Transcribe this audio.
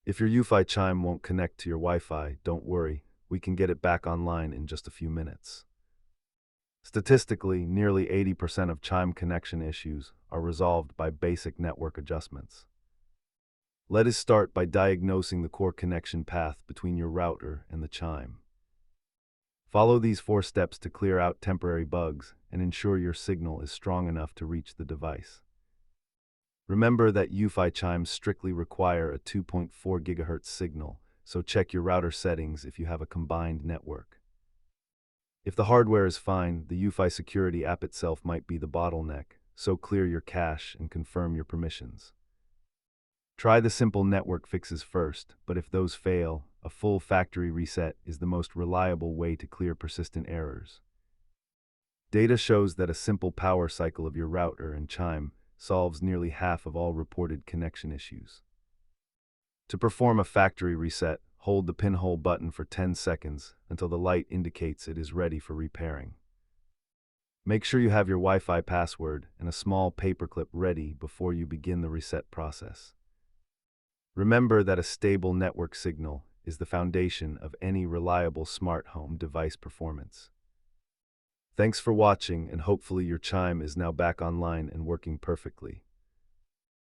If your Eufy Chime won't connect to your Wi-Fi, don't worry, we can get it back online in just a few minutes. Statistically, nearly 80% of Chime connection issues are resolved by basic network adjustments. Let us start by diagnosing the core connection path between your router and the Chime. Follow these 4 steps to clear out temporary bugs and ensure your signal is strong enough to reach the device. Remember that Eufy chimes strictly require a 2.4 GHz signal, so check your router settings if you have a combined network. If the hardware is fine, the Eufy security app itself might be the bottleneck, so clear your cache and confirm your permissions. Try the simple network fixes first, but if those fail, a full factory reset is the most reliable way to clear persistent errors. Data shows that a simple power cycle of your router and Chime solves nearly half of all reported connection issues. To perform a factory reset, hold the pinhole button for 10 seconds until the light indicates it is ready for repairing. Make sure you have your Wi-Fi password and a small paperclip ready before you begin the reset process. Remember that a stable network signal is the foundation of any reliable smart home device performance. Thanks for watching, and hopefully your Chime is now back online and working perfectly.